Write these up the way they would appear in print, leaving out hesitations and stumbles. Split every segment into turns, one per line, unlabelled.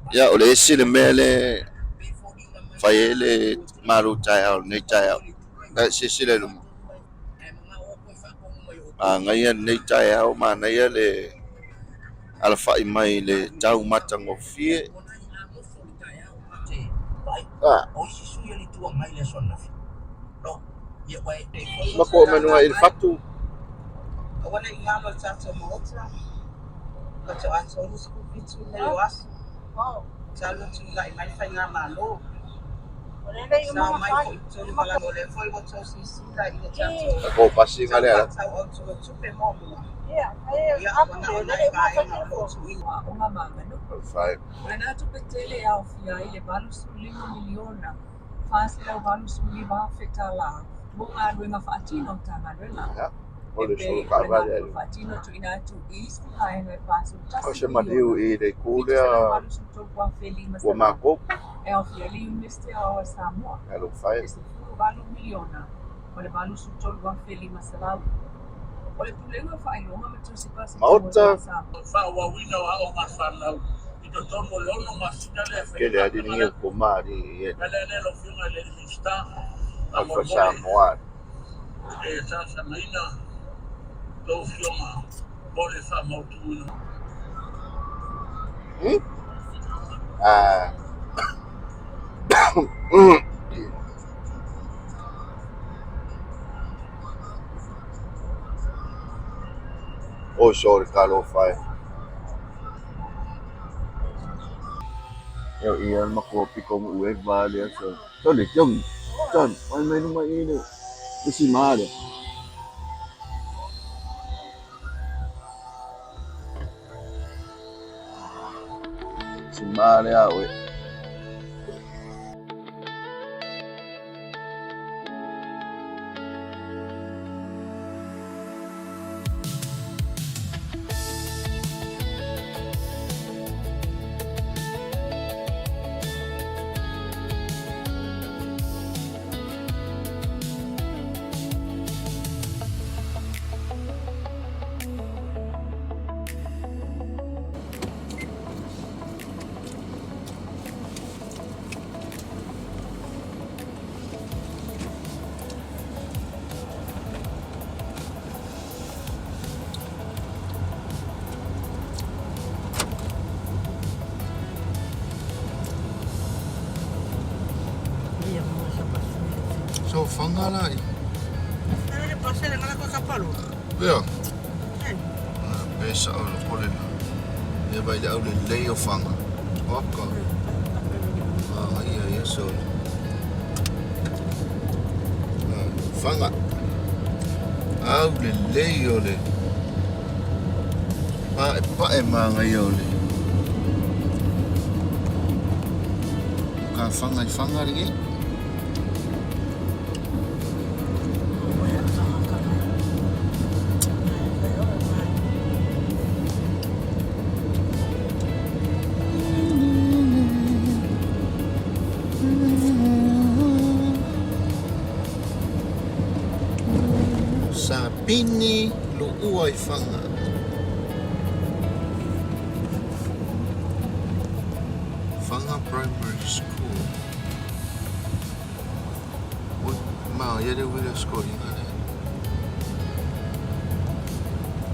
Ya oleh isi le mele fayele maru chai au nei chai au. Da sisi le lumo. Ngaya nei chai au mana ya le alfa mai le tau matang o fie. Mako menua il fatu. Wala ingama tata mo otra. Kato aso ni school fitu le was. Oh. Chalo tu lai mai fa ngama lo. Sa mai ko itu ni mala no le foi mo to si si lai ni tata. Ko pasi ngale ala. Sa o tu tu pe mo mo. Yeah, ya apa na mai ka na lo tu ni. O mama no. Five. Ana tu pe tele au fia ile balu su 5 miliona. Fasi la balu su li ba fetala. Mo adu nga fatino tanga rena. Yeah. Oleh solo kabar ya. Fatino tu ina tu is ai no pasu. O se madiu e de kulia. O mako. É o filho neste ao Samoa. Ela faz. Esse furo vale 1 miliona. Olha vale o sutor do feliz masalau. Olha tu lembra faz uma mas tu se passa. Outra. Fa o wina wa o masalau. Ito tomo lono masina le. Que ele é de ninguém comar e. Ela lo filma le está. A Samoa. Essa semana do filma. Pode fa motu. Ah. Oh, sorry, Carlo fai. Eu ia numa copa como o vale essa. Olha, John, olha mais numa ilha. Esse mar. Esse mar é a ué. So Faga lá.
Ele passa ele ngala ko sa Palolo.
Yeah. Pesa o pole. Ia vai dar o lei o Faga. Oka. Ia so. Faga. Au le lei o le. Pa e manga yo le. Ka Faga ringi. Pini lo uai Faga. Faga Primary School. Ma ya de wila school nga na.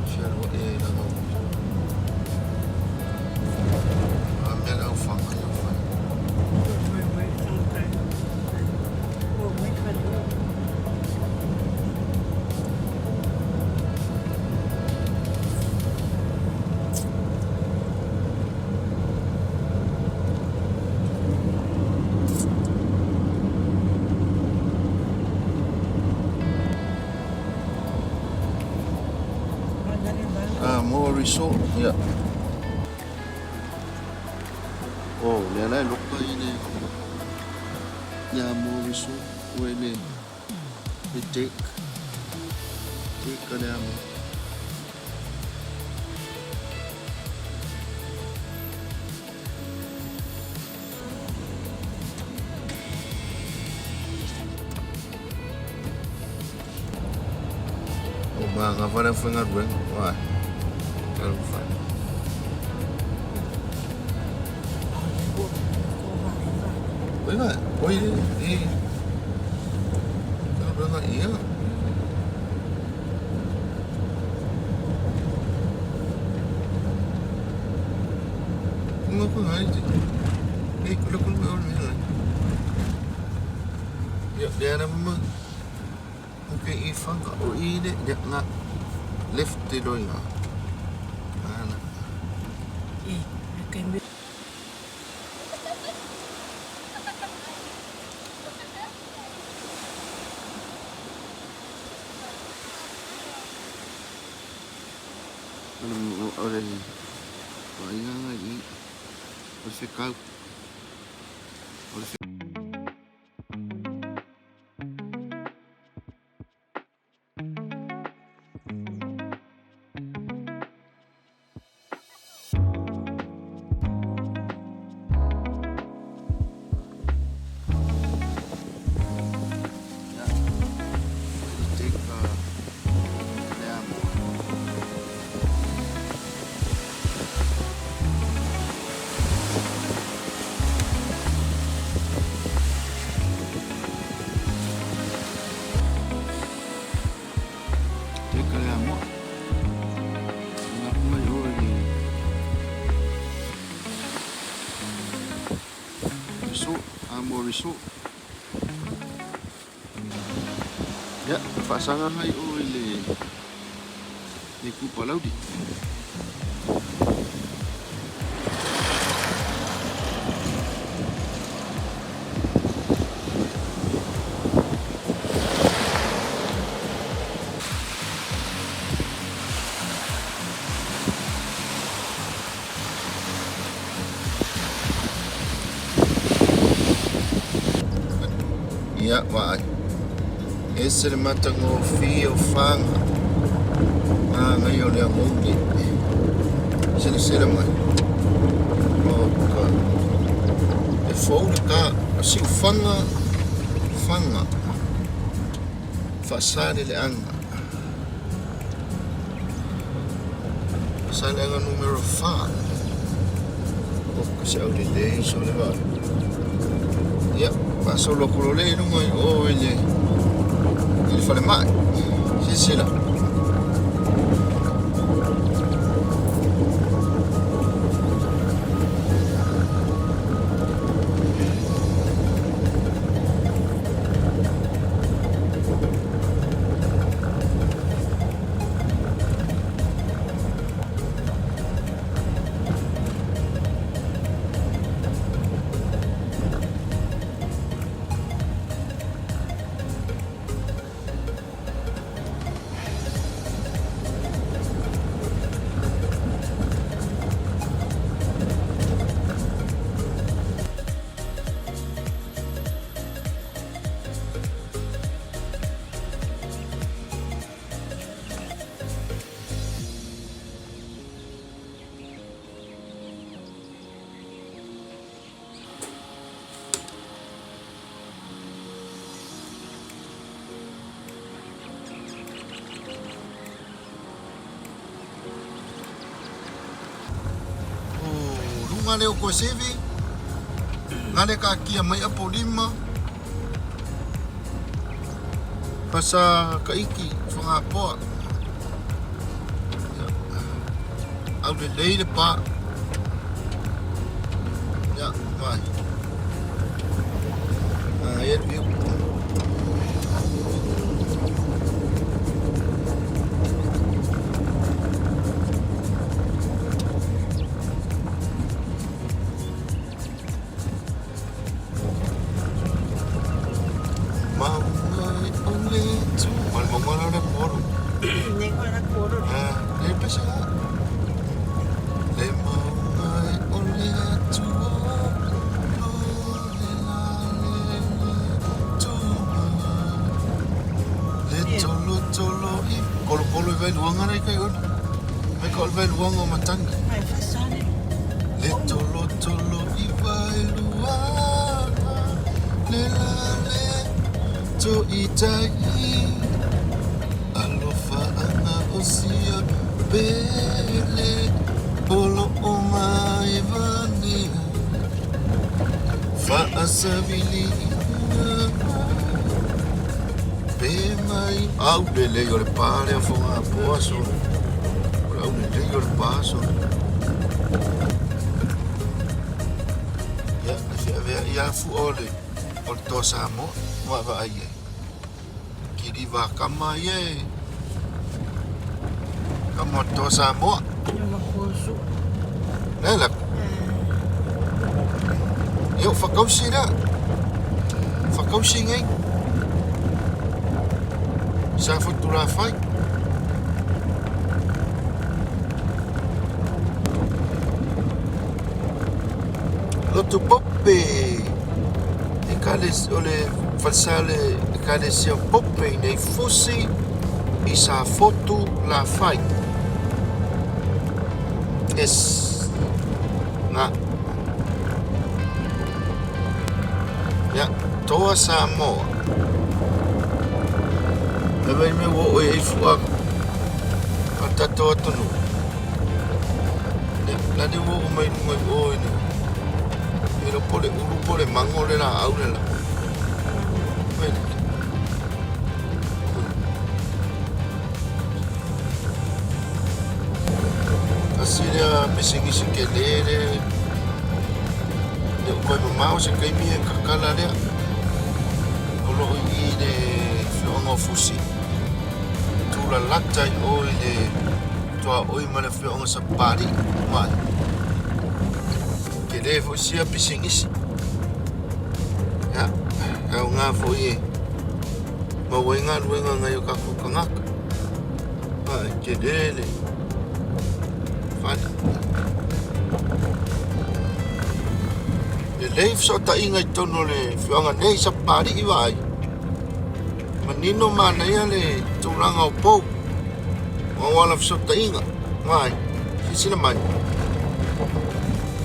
Siya lo la no. Amya na Faga yo fa. More resort, ya. Oh, ya na lupa ini. Ya more resort, wele. Take ka na mo. Oh, mga ka na fangat bro. Wah. Fine.
Oiga, oye, Faga ia. Nga ko nga ito. Kula nga ulit nila. Dia naman okay Faga o ini dia nga left di doy nga. Ana.
Kan
Ora ni. Vai nga i. Você cai. Você resort. Ya, pasangan hai oile. Ni ku Palolo di. Ya, vai. Esse é matango fio Faga. Ngayon yang ngungi. Sila mai. Oka. E fou ka si Faga. Fasane le anga. Fasane anga numero 5. Oka se au de so le va. Ya, paso lo colore no mai o ele fale mai. Sila. Ngale o ko sevi. Ngale ka kia mai apo lima. Pasa kaiki whanga poa. Au le leile pa. Ya, mai. Ia tu. Kolo vai luanga nei kai ora. Me kolo vai luanga o matanga.
Ai fasane.
Le tolo I vai luanga. Le la le to I tai. Alofa ana osia bele. Polo o mai vani. Maasavili pe mai au le o le pare a fonga poaso au le o le paso ya fu ole o to Samoa wa va ai ki di va kama ye kama to Samoa nela eu fakausi ngai sa fotu la fai lotu poppe e kale ole falsale e kale sia poppe nei fusi i sa fotu la fai es na ya toa Samoa Lebai me wo e fua ata to tonu. La de wo mai mai o ni. Pero pole mango le la au le la. Bueno. Así ya me sigue sin que leer. De ko mamá se kai mi kakala le. Olo i de fionga fusi. La latai o le toa oi mana whionga sa pari mai ke le fo sia pisingisi ya au ngā fo i ma wenga luenga ngai o kaku kangaka ai ke le fana le leif so ta inga i tono le whionga nei sa pari i wai manino mana ia le tulanga o pou o wala fsota inga mai sisina mai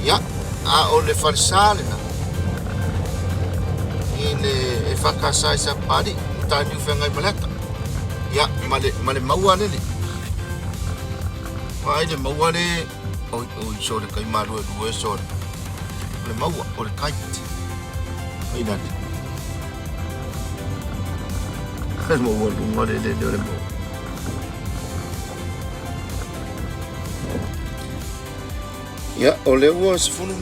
ya a o le farsale na ile e fakasai sa pari tani ufenga i maleta ya male maua le mai le maua le o so le kai malu e so le maua o le kite mai dati mo wolu ngore le mo ya ole wo sfunu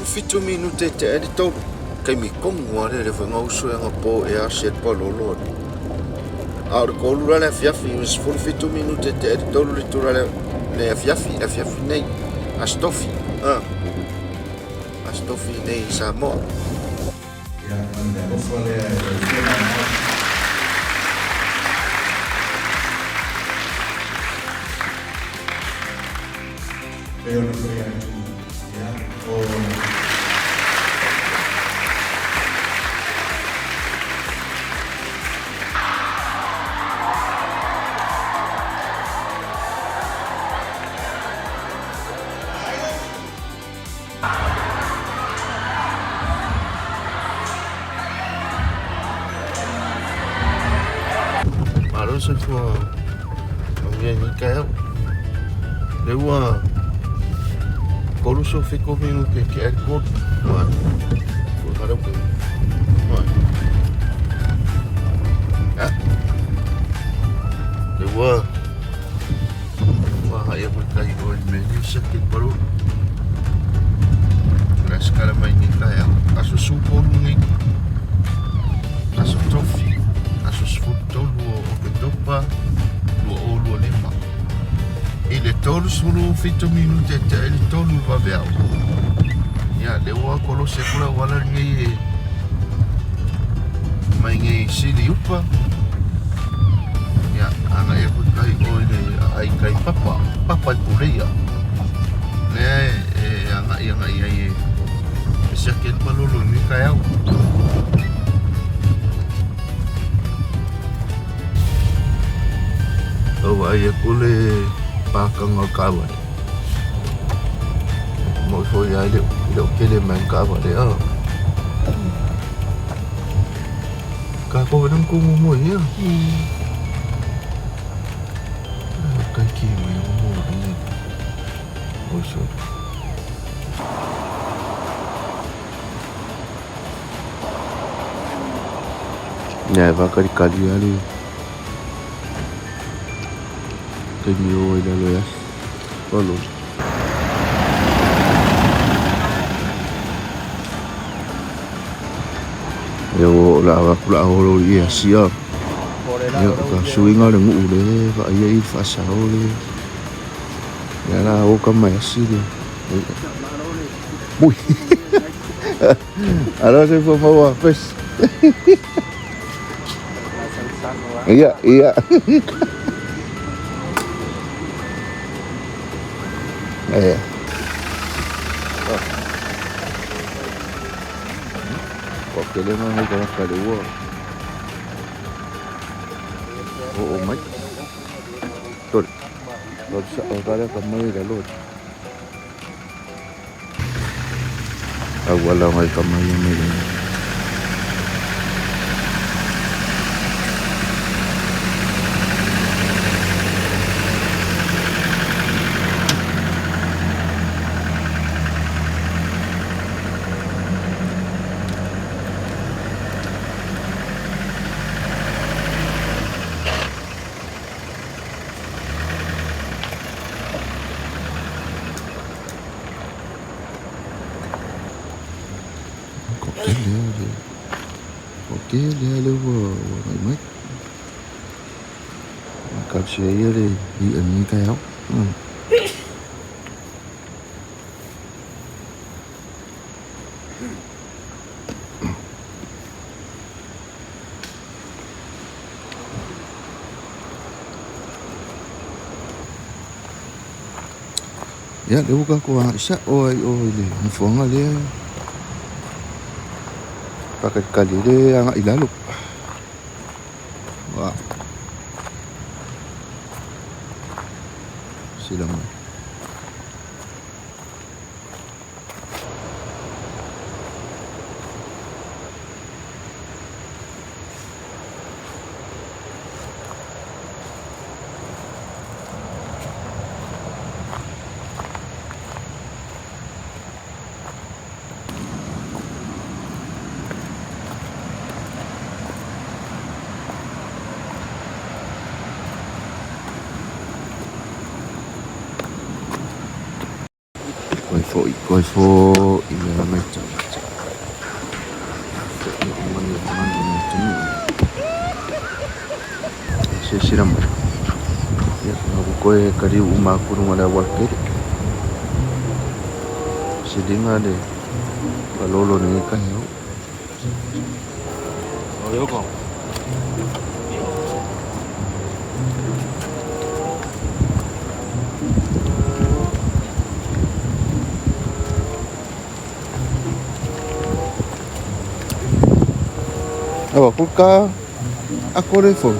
fitu minute te editor kai mi kongo ale le fanga uso nga po e a set palolo a o ko lu la fiafi sfunu fitu minute te editor le turale le fiafi nei a stofi nei Samoa
ya ande o fole pero no voy a ya o
malo se fue bien y cayó le voy Coluso fico minuto que é curto, mano. Vou dar um pouco. Eu vou aí por cair hoje mesmo, isso aqui parou. Parece que ela vai me cair. Acho super ruim. Acho tofi. Acho futuro o que topa o lima. Ele todos foram feito minuto até ele todo vai ver. Ya, deu a colo sekula wala ngai mai ngai sili upa. Ya, anga e ko kai oi ai kai papa puleia. Ne anga ai. Ese aqui Palolo ni kai au. Oh, ai kule pakang o kawa mo so ya le kele man kawa le ka ko nang ko mo ya ka ki mo ni o so Ya, kali ali. Kenyo ila lo ya. Palolo. Yo la pula holo ia sia. Yo ka suinga le ngu le va ia I fa sa le. Ya la o ka mai asi le. Ui. Ahora se fue para pues. Iya. Kok kele mah kalau kali wo. Oh mai. Tol. Tol sa kala kamay galot. Wala may kamay ni. Kele le wo mai. Cặp xe đi bị ẩn kéo. Ya, dia buka kuah isa oi le, fonga le. Pakai kali le ang ilalu. Wah. Silang. Coi phô ila mai cha. Siram. Ya, aku koi kari umah aku rumah lawal kiri. Sidinga de Palolo ni kayo. Oh, yo ko. Aku ka ako rin phone.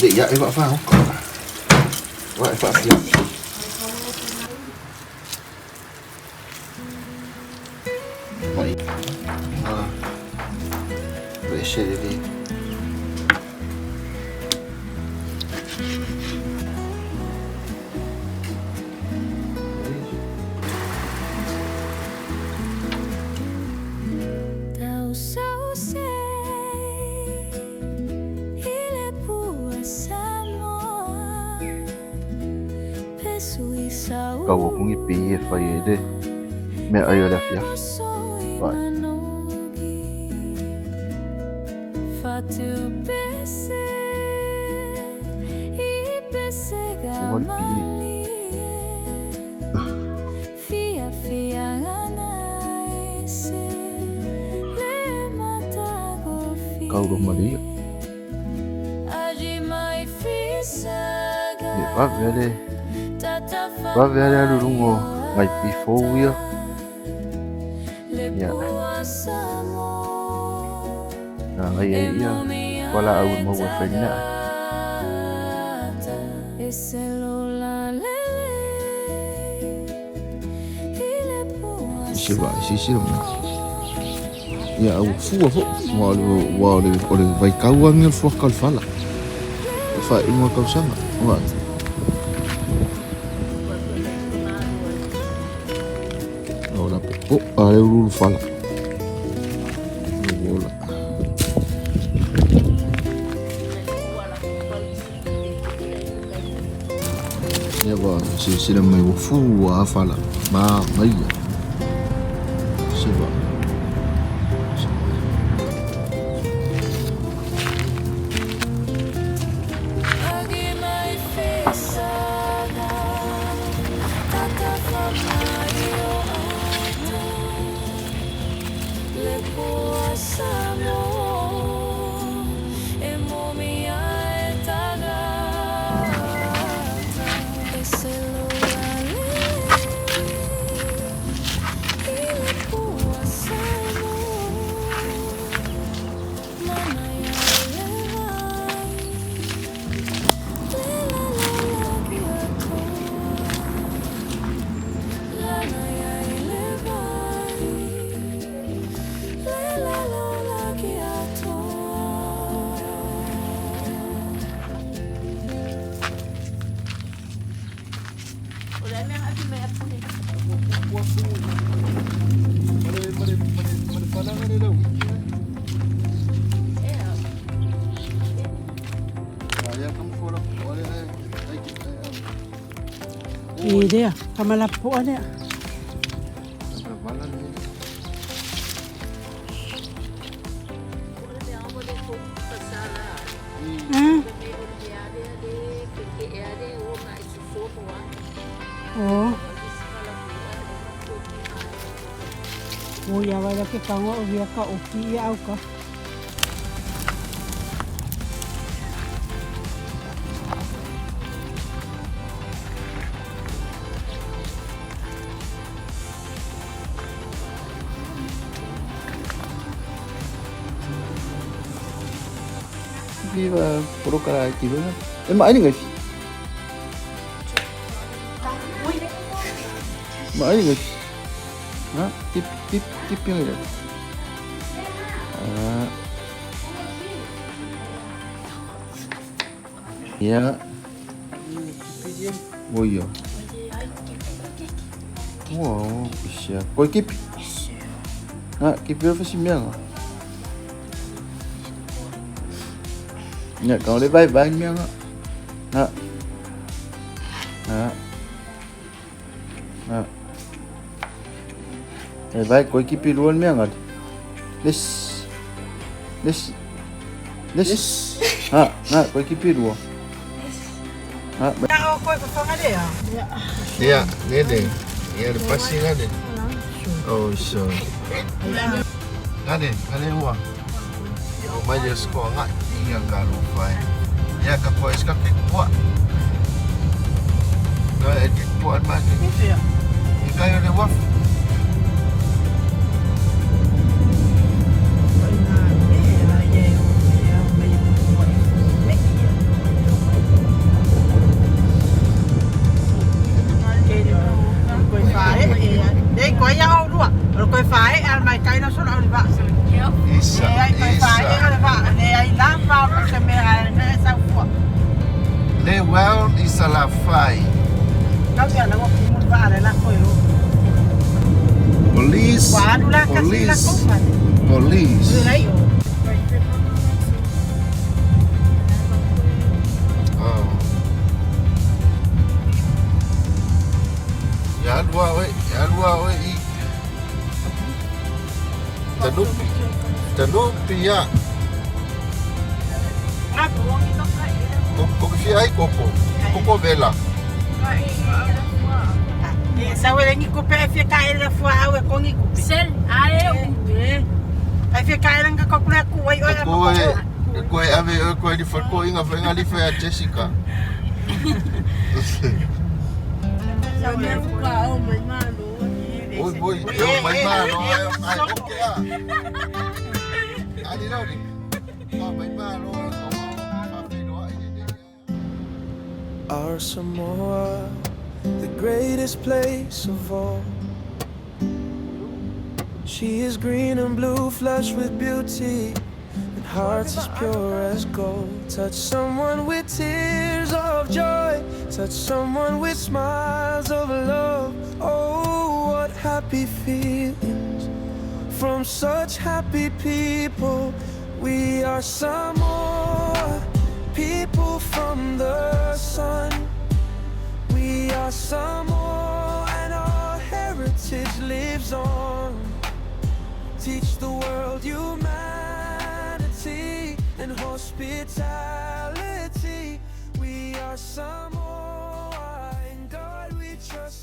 Dek ya buat faham kok. Buat siap. Baik. Boleh share ni. Kau aku ngipi fai de. Me ayo dah ya. Bye. Kau rumah dia. Ni Ba vele alurungo ngai pifo ya. Ya. Nah, ya. Wala au mau fena. Sisi ya au fu walu vai kauang el fu kal fala. Fa imo kau sama. Wa. Ada ulu fala. Bola. Ya ba, sila may fu fala. Ma mai. Siba.
Dia, kamalapo ada. Oh. Oh ya wala ke pango dia ka upi ya ka.
Viva por cara aqui, né? É mais ninguém. Mais ninguém. Hah? Tip yang ada. Ya. Oh iya. Wow, bisa. Kau kip. Hah, kip apa sih miang? Nhật còn đi bay bao nhiêu đó để bay coi kịp luôn miếng rồi this coi kịp luôn
Tahu kau kau ada ya?
Ya, ni deh. Ya, lepas ni ada. Oh, so. Ada uang. Bayar skor ngat. Yang kalau fai, ya kapal sekarang kuat. Kalau edit kuat macam ni, ikan yang lewat. Police. Police. Oh. Ya dua we i. Tanupi ya. Koko ai Koko vela.
Sa wala ngi ko pe fi ka ila fo awe ko ngi ko. Sel ale ai fi ka lang ka ko na ku wai ora.
Ko ave ko di for ko inga fa ngali fa Jessica.
Sa wala ko o mai malo.
Boy, yo mai malo ai okay ah. Ali lori. Mai malo.
Our Samoa, the greatest place of all. She is green and blue, flush with beauty, and hearts as pure as gold. Touch someone with tears of joy, touch someone with smiles of love. Oh, what happy feelings from such happy people. We are Samoa, people from the sun. We are Samoa and our heritage lives on. Teach the world humanity and hospitality. We are Samoa, in God we trust.